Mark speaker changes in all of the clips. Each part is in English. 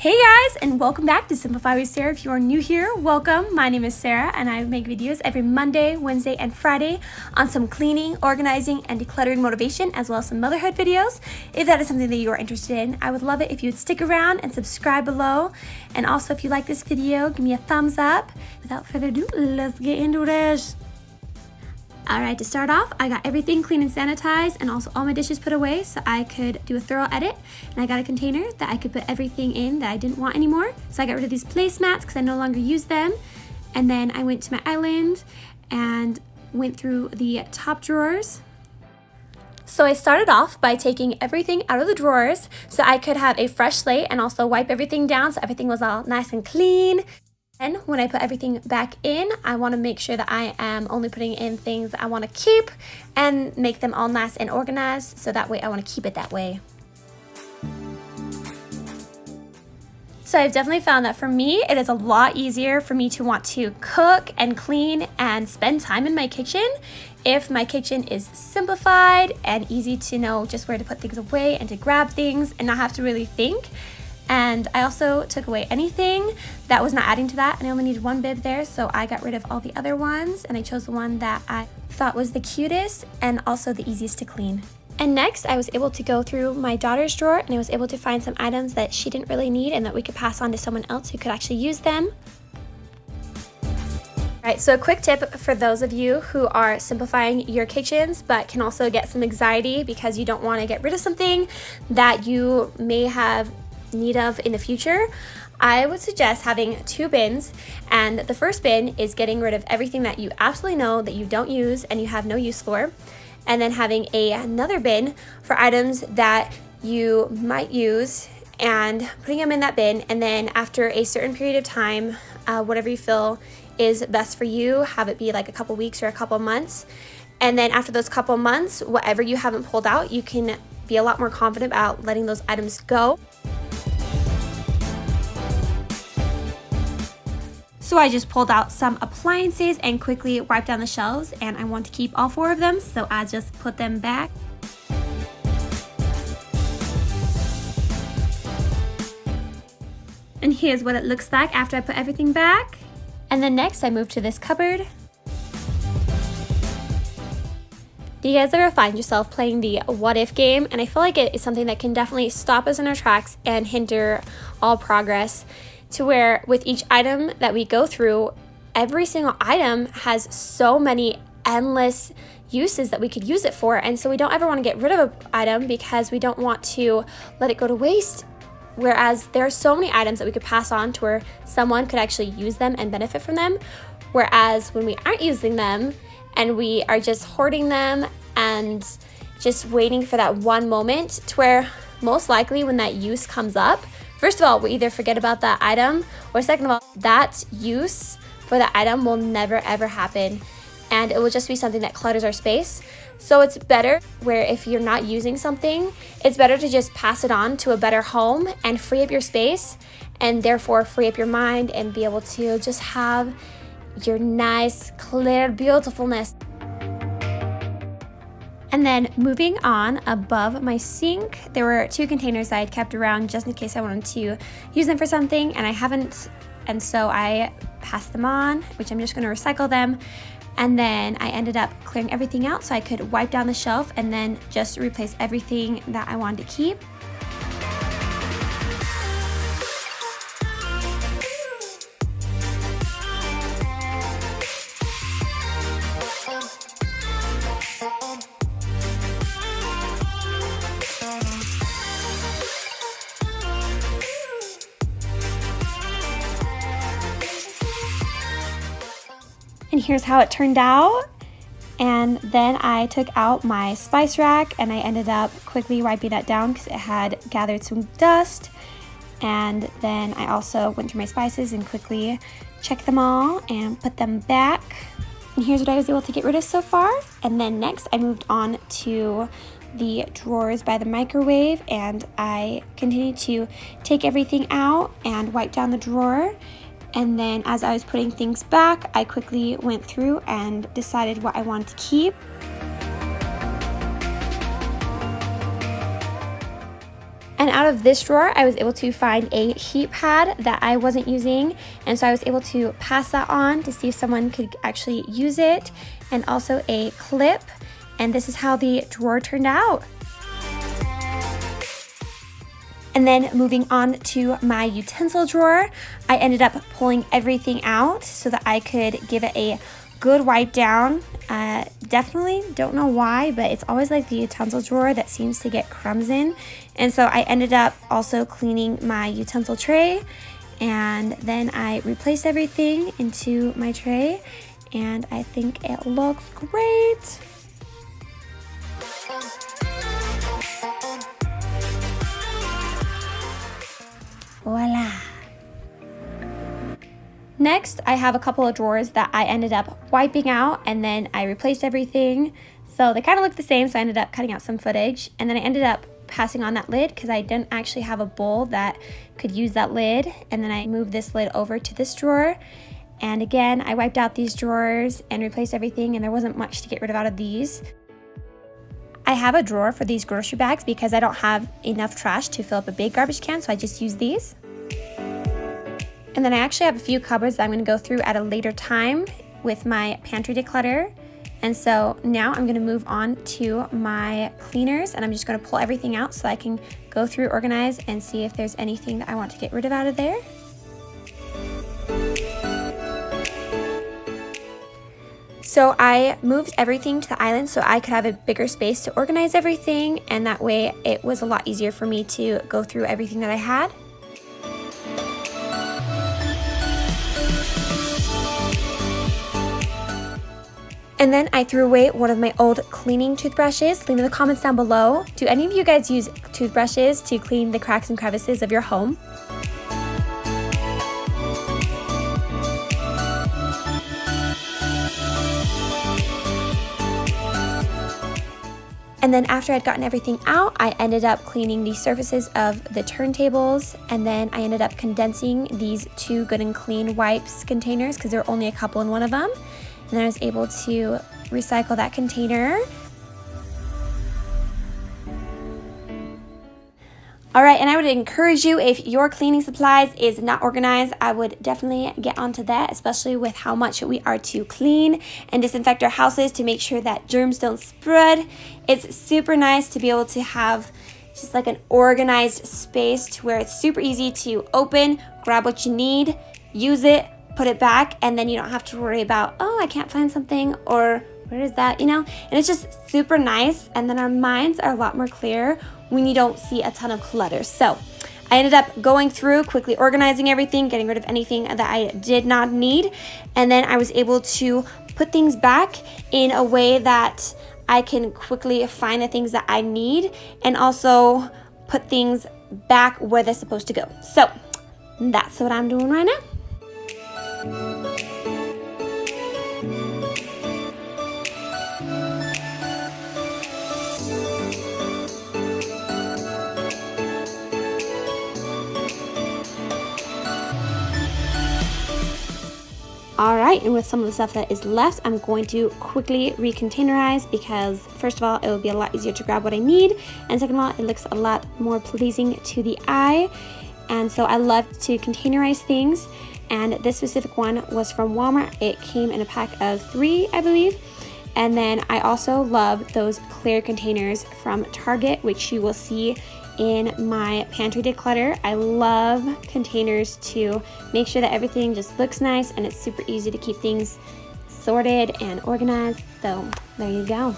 Speaker 1: Hey guys, and welcome back to Simplify with Sarah. If you are new here, welcome. My name is Sarah, and I make videos every Monday, Wednesday, and Friday on some cleaning, organizing, and decluttering motivation, as well as some motherhood videos. If that is something that you are interested in, I would love it if you would stick around and subscribe below. And also, if you like this video, give me a thumbs up. Without further ado, let's get into this. Alright, to start off, I got everything clean and sanitized and also all my dishes put away so I could do a thorough edit. And I got a container that I could put everything in that I didn't want anymore. So I got rid of these placemats because I no longer use them. And then I went to my island and went through the top drawers. So I started off by taking everything out of the drawers so I could have a fresh slate and also wipe everything down so everything was all nice and clean. And when I put everything back in, I want to make sure that I am only putting in things that I want to keep and make them all nice and organized, so that way I want to keep it that way. So I've definitely found that for me, it is a lot easier for me to want to cook and clean and spend time in my kitchen if my kitchen is simplified and easy to know just where to put things away and to grab things and not have to really think. And I also took away anything that was not adding to that, and I only needed one bib there, so I got rid of all the other ones and I chose the one that I thought was the cutest and also the easiest to clean. And next, I was able to go through my daughter's drawer and I was able to find some items that she didn't really need and that we could pass on to someone else who could actually use them. Alright, so a quick tip for those of you who are simplifying your kitchens but can also get some anxiety because you don't want to get rid of something that you may have need of in the future, I would suggest having two bins. And the first bin is getting rid of everything that you absolutely know that you don't use and you have no use for, and then having another bin for items that you might use and putting them in that bin. And then after a certain period of time, whatever you feel is best for you, have it be like a couple weeks or a couple months. And then after those couple months, whatever you haven't pulled out, you can be a lot more confident about letting those items go. So I just pulled out some appliances and quickly wiped down the shelves, and I want to keep all four of them, so I just put them back. And here's what it looks like after I put everything back. And then next I moved to this cupboard. Do you guys ever find yourself playing the what if game? And I feel like it is something that can definitely stop us in our tracks and hinder all progress, to where with each item that we go through, every single item has so many endless uses that we could use it for. And so we don't ever want to get rid of an item because we don't want to let it go to waste. Whereas there are so many items that we could pass on to where someone could actually use them and benefit from them. Whereas when we aren't using them and we are just hoarding them and just waiting for that one moment, to where most likely when that use comes up, first of all, we either forget about that item, or second of all, that use for that item will never ever happen, and it will just be something that clutters our space. So it's better where if you're not using something, it's better to just pass it on to a better home and free up your space, and therefore free up your mind and be able to just have your nice, clear beautifulness. And then moving on, above my sink, there were two containers I had kept around just in case I wanted to use them for something, and I haven't, and so I passed them on, which I'm just going to recycle them. And then I ended up clearing everything out so I could wipe down the shelf and then just replace everything that I wanted to keep. And here's how it turned out. And then I took out my spice rack and I ended up quickly wiping that down because it had gathered some dust. And then I also went through my spices and quickly checked them all and put them back. And here's what I was able to get rid of so far. And then next I moved on to the drawers by the microwave, and I continued to take everything out and wipe down the drawer. And then as I was putting things back, I quickly went through and decided what I wanted to keep. And out of this drawer, I was able to find a heat pad that I wasn't using. And so I was able to pass that on to see if someone could actually use it, and also a clip. And this is how the drawer turned out. And then moving on to my utensil drawer, I ended up pulling everything out so that I could give it a good wipe down. Definitely don't know why, but it's always like the utensil drawer that seems to get crumbs in. And so I ended up also cleaning my utensil tray, and then I replaced everything into my tray, and I think it looks great. Voila! Next, I have a couple of drawers that I ended up wiping out, and then I replaced everything. So they kind of look the same, so I ended up cutting out some footage, and then I ended up passing on that lid because I didn't actually have a bowl that could use that lid. And then I moved this lid over to this drawer. And again, I wiped out these drawers and replaced everything, and there wasn't much to get rid of out of these. I have a drawer for these grocery bags because I don't have enough trash to fill up a big garbage can, so I just use these. And then I actually have a few cupboards that I'm going to go through at a later time with my pantry declutter. And so now I'm going to move on to my cleaners, and I'm just going to pull everything out so I can go through, organize, and see if there's anything that I want to get rid of out of there. So I moved everything to the island so I could have a bigger space to organize everything, and that way it was a lot easier for me to go through everything that I had. And then I threw away one of my old cleaning toothbrushes. Leave in the comments down below. Do any of you guys use toothbrushes to clean the cracks and crevices of your home? And then after I'd gotten everything out, I ended up cleaning the surfaces of the turntables, and then I ended up condensing these 2 Good and Clean wipes containers because there were only a couple in one of them. And then I was able to recycle that container. All right, and I would encourage you, if your cleaning supplies is not organized, I would definitely get onto that, especially with how much we are to clean and disinfect our houses to make sure that germs don't spread. It's super nice to be able to have just like an organized space to where it's super easy to open, grab what you need, use it, put it back, and then you don't have to worry about, oh, I can't find something, or where is that, you know? And it's just super nice, and then our minds are a lot more clear when you don't see a ton of clutter. So I ended up going through, quickly organizing everything, getting rid of anything that I did not need, and then I was able to put things back in a way that I can quickly find the things that I need, and also put things back where they're supposed to go. So that's what I'm doing right now. All right, and with some of the stuff that is left, I'm going to quickly recontainerize because first of all, it will be a lot easier to grab what I need, and second of all, it looks a lot more pleasing to the eye. And so I love to containerize things, and this specific one was from Walmart. It came in a pack of 3, I believe. And then I also love those clear containers from Target, which you will see in my pantry declutter. I love containers to make sure that everything just looks nice, and it's super easy to keep things sorted and organized. So there you go.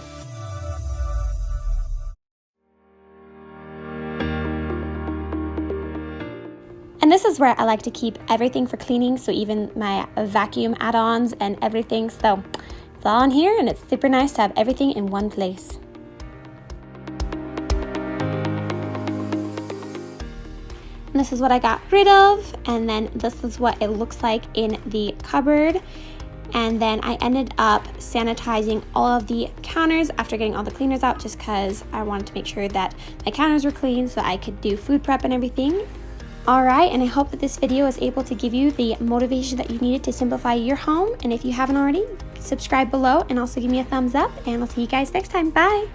Speaker 1: And this is where I like to keep everything for cleaning, so even my vacuum add-ons and everything. So it's all in here, and it's super nice to have everything in one place. And this is what I got rid of, and then this is what it looks like in the cupboard. And then I ended up sanitizing all of the counters after getting all the cleaners out, just because I wanted to make sure that my counters were clean so I could do food prep and everything. Alright, and I hope that this video was able to give you the motivation that you needed to simplify your home. And if you haven't already, subscribe below and also give me a thumbs up, and I'll see you guys next time. Bye!